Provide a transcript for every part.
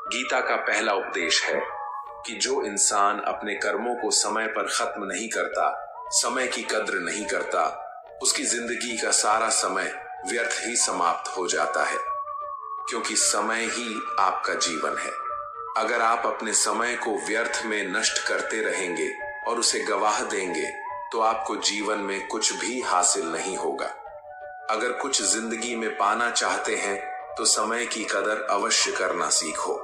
गीता का पहला उपदेश है कि जो इंसान अपने कर्मों को समय पर खत्म नहीं करता, समय की कद्र नहीं करता, उसकी जिंदगी का सारा समय व्यर्थ ही समाप्त हो जाता है, क्योंकि समय ही आपका जीवन है। अगर आप अपने समय को व्यर्थ में नष्ट करते रहेंगे और उसे गवाह देंगे तो आपको जीवन में कुछ भी हासिल नहीं होगा। अगर कुछ जिंदगी में पाना चाहते हैं तो समय की कदर अवश्य करना सीखो।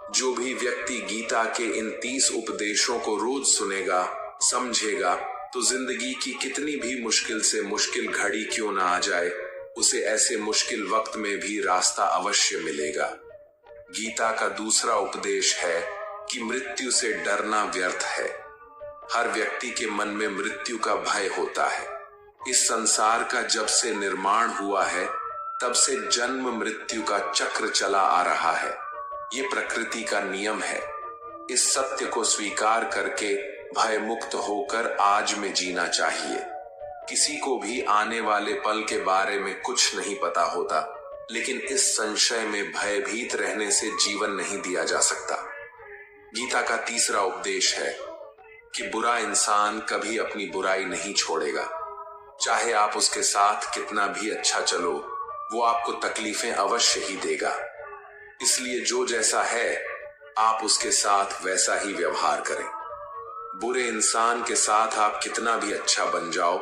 जो भी व्यक्ति गीता के इन 30 उपदेशों को रोज सुनेगा, समझेगा, तो जिंदगी की कितनी भी मुश्किल से मुश्किल घड़ी क्यों ना आ जाए, उसे ऐसे मुश्किल वक्त में भी रास्ता अवश्य मिलेगा। गीता का दूसरा उपदेश है कि मृत्यु से डरना व्यर्थ है। हर व्यक्ति के मन में मृत्यु का भय होता है। इस संसार का जब से निर्माण हुआ है तब से जन्म मृत्यु का चक्र चला आ रहा है। ये प्रकृति का नियम है। इस सत्य को स्वीकार करके भय मुक्त होकर आज में जीना चाहिए। किसी को भी आने वाले पल के बारे में कुछ नहीं पता होता, लेकिन इस संशय में भयभीत रहने से जीवन नहीं दिया जा सकता। गीता का तीसरा उपदेश है कि बुरा इंसान कभी अपनी बुराई नहीं छोड़ेगा। चाहे आप उसके साथ कितना भी अच्छा चलो, वो आपको तकलीफें अवश्य ही देगा। इसलिए जो जैसा है आप उसके साथ वैसा ही व्यवहार करें। बुरे इंसान के साथ आप कितना भी अच्छा बन जाओ,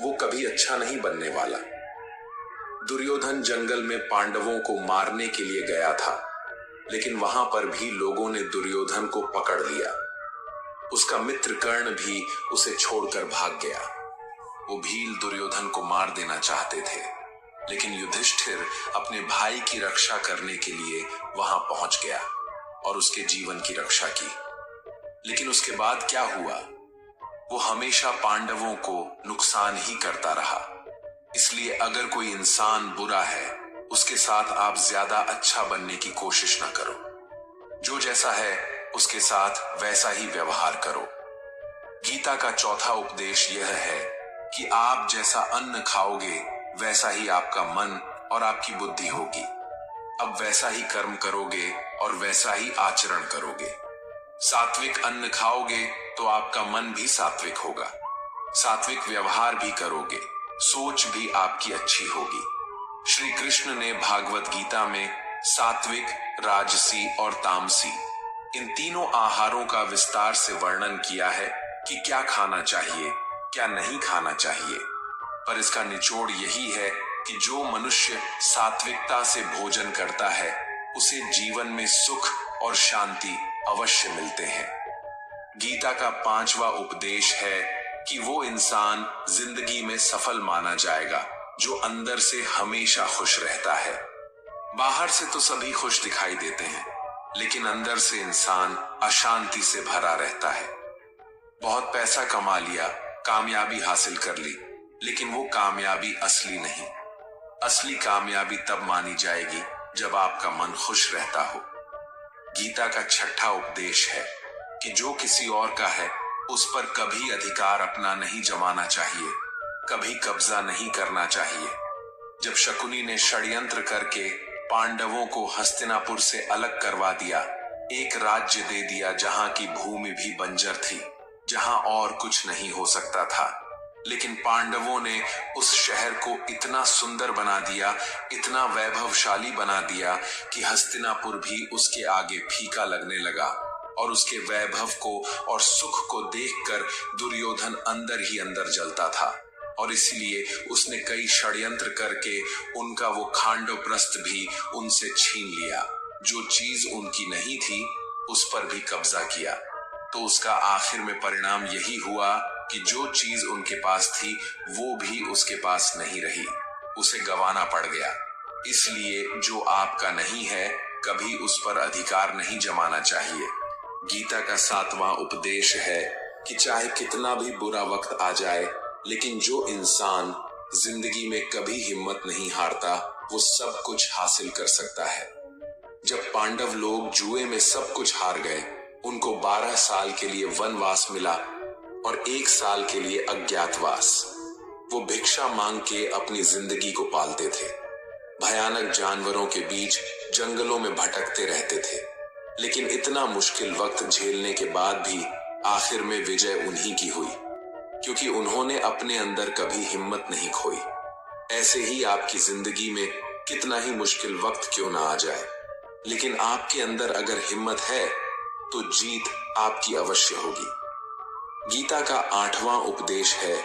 वो कभी अच्छा नहीं बनने वाला। दुर्योधन जंगल में पांडवों को मारने के लिए गया था, लेकिन वहां पर भी लोगों ने दुर्योधन को पकड़ लिया। उसका मित्र कर्ण भी उसे छोड़कर भाग गया। वो भील दुर्योधन को मार देना चाहते थे, लेकिन युधिष्ठिर अपने भाई की रक्षा करने के लिए वहां पहुंच गया और उसके जीवन की रक्षा की। लेकिन उसके बाद क्या हुआ? वो हमेशा पांडवों को नुकसान ही करता रहा। इसलिए अगर कोई इंसान बुरा है, उसके साथ आप ज्यादा अच्छा बनने की कोशिश न करो। जो जैसा है उसके साथ वैसा ही व्यवहार करो। गीता का चौथा उपदेश यह है कि आप जैसा अन्न खाओगे वैसा ही आपका मन और आपकी बुद्धि होगी। अब वैसा ही कर्म करोगे और वैसा ही आचरण करोगे। सात्विक अन्न खाओगे तो आपका मन भी सात्विक होगा। सात्विक व्यवहार भी करोगे, सोच भी आपकी अच्छी होगी। श्री कृष्ण ने भागवत गीता में सात्विक, राजसी और तामसी इन तीनों आहारों का विस्तार से वर्णन किया है कि क्या खाना चाहिए, क्या नहीं खाना चाहिए। पर इसका निचोड़ यही है कि जो मनुष्य सात्विकता से भोजन करता है उसे जीवन में सुख और शांति अवश्य मिलते हैं। गीता का पांचवा उपदेश है कि वो इंसान जिंदगी में सफल माना जाएगा जो अंदर से हमेशा खुश रहता है। बाहर से तो सभी खुश दिखाई देते हैं, लेकिन अंदर से इंसान अशांति से भरा रहता है। बहुत पैसा कमा लिया, कामयाबी हासिल कर ली, लेकिन वो कामयाबी असली नहीं। असली कामयाबी तब मानी जाएगी जब आपका मन खुश रहता हो। गीता का छठा उपदेश है कि जो किसी और का है उस पर कभी अधिकार अपना नहीं जमाना चाहिए, कभी कब्जा नहीं करना चाहिए। जब शकुनी ने षड्यंत्र करके पांडवों को हस्तिनापुर से अलग करवा दिया, एक राज्य दे दिया जहां की भूमि भी बंजर थी, जहां और कुछ नहीं हो सकता था, लेकिन पांडवों ने उस शहर को इतना सुंदर बना दिया, इतना वैभवशाली बना दिया कि हस्तिनापुर भी उसके आगे फीका लगने लगा। और उसके वैभव को और सुख को देखकर दुर्योधन अंदर ही अंदर जलता था, और इसलिए उसने कई षड्यंत्र करके उनका वो खांडवप्रस्थ भी उनसे छीन लिया। जो चीज उनकी नहीं थी उस पर भी कब्जा किया। तो उसका आखिर में परिणाम यही हुआ कि जो चीज उनके पास थी वो भी उसके पास नहीं रही, उसे गंवाना पड़ गया। इसलिए जो आपका नहीं है कभी उस पर अधिकार नहीं जमाना चाहिए। गीता का सातवां उपदेश है कि चाहे कितना भी बुरा वक्त आ जाए, लेकिन जो इंसान जिंदगी में कभी हिम्मत नहीं हारता वो सब कुछ हासिल कर सकता है। जब पांडव लोग जुए में सब कुछ हार गए, उनको 12 साल के लिए वनवास मिला और 1 साल के लिए अज्ञातवास। वो भिक्षा मांग के अपनी जिंदगी को पालते थे। भयानक जानवरों के बीच जंगलों में भटकते रहते थे। लेकिन इतना मुश्किल वक्त झेलने के बाद भी आखिर में विजय उन्हीं की हुई, क्योंकि उन्होंने अपने अंदर कभी हिम्मत नहीं खोई। ऐसे ही आपकी जिंदगी में कितना ही मुश्किल वक्त क्यों ना आ जाए, लेकिन आपके अंदर अगर हिम्मत है तो जीत आपकी अवश्य होगी। गीता का 8वां उपदेश है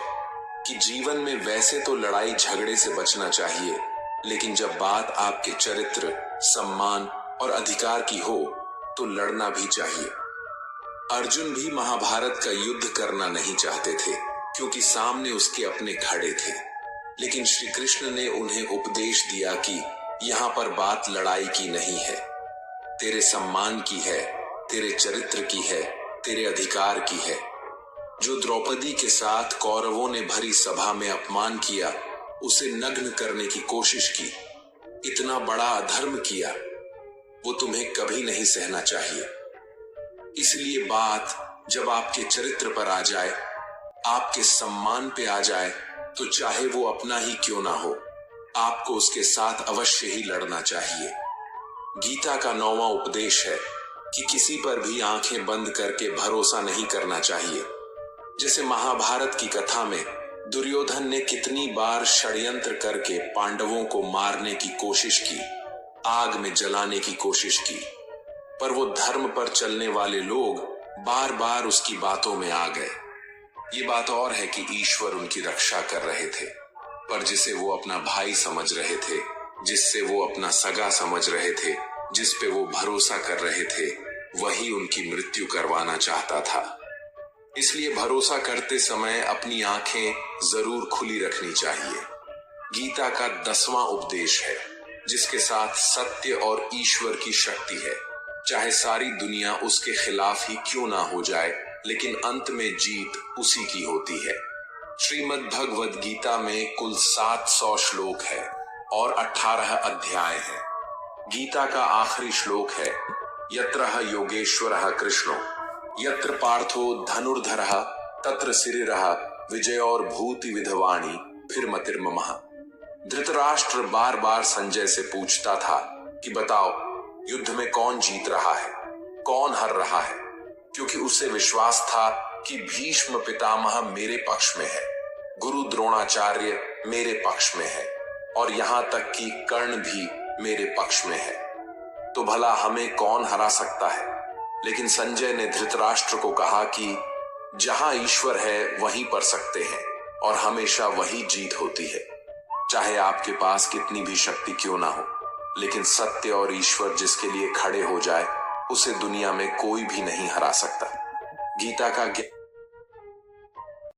कि जीवन में वैसे तो लड़ाई झगड़े से बचना चाहिए, लेकिन जब बात आपके चरित्र, सम्मान और अधिकार की हो तो लड़ना भी चाहिए। अर्जुन भी महाभारत का युद्ध करना नहीं चाहते थे, क्योंकि सामने उसके अपने खड़े थे, लेकिन श्री कृष्ण ने उन्हें उपदेश दिया कि यहाँ पर बात लड़ाई की नहीं है, तेरे सम्मान की है, तेरे चरित्र की है, तेरे अधिकार की है। जो द्रौपदी के साथ कौरवों ने भरी सभा में अपमान किया, उसे नग्न करने की कोशिश की, इतना बड़ा अधर्म किया, वो तुम्हें कभी नहीं सहना चाहिए। इसलिए बात जब आपके चरित्र पर आ जाए, आपके सम्मान पे आ जाए, तो चाहे वो अपना ही क्यों ना हो, आपको उसके साथ अवश्य ही लड़ना चाहिए। गीता का 9वां उपदेश है कि किसी पर भी आंखें बंद करके भरोसा नहीं करना चाहिए। जैसे महाभारत की कथा में दुर्योधन ने कितनी बार षड्यंत्र करके पांडवों को मारने की कोशिश की, आग में जलाने की कोशिश की, पर वो धर्म पर चलने वाले लोग बार बार उसकी बातों में आ गए। ये बात और है कि ईश्वर उनकी रक्षा कर रहे थे, पर जिसे वो अपना भाई समझ रहे थे, जिससे वो अपना सगा समझ रहे थे, जिस पे वो भरोसा कर रहे थे, वही उनकी मृत्यु करवाना चाहता था। इसलिए भरोसा करते समय अपनी आंखें जरूर खुली रखनी चाहिए। गीता का 10वां उपदेश है, जिसके साथ सत्य और ईश्वर की शक्ति है। चाहे सारी दुनिया उसके खिलाफ ही क्यों ना हो जाए, लेकिन अंत में जीत उसी की होती है। श्रीमद् भगवद गीता में कुल 700 श्लोक है और 18 अध्याय है। गीता का आखिरी श्लोक है, यत्रः योगेश्वरः कृष्णो यत्र पार्थो धनुर्धरः तत्र सिरिरः विजयोर्भूति विधवाणी फिर मतिर्ममः। धृतराष्ट्र बार बार संजय से पूछता था कि बताओ, युद्ध में कौन जीत रहा है, कौन हार रहा है, क्योंकि उसे विश्वास था कि भीष्म पितामह मेरे पक्ष में है, गुरु द्रोणाचार्य मेरे पक्ष में है, और यहां तक कि कर्ण भी मेरे पक्ष में है, तो भला हमें कौन हरा सकता है। लेकिन संजय ने धृतराष्ट्र को कहा कि जहां ईश्वर है वहीं पर सकते हैं, और हमेशा वही जीत होती है। चाहे आपके पास कितनी भी शक्ति क्यों ना हो, लेकिन सत्य और ईश्वर जिसके लिए खड़े हो जाए, उसे दुनिया में कोई भी नहीं हरा सकता। गीता का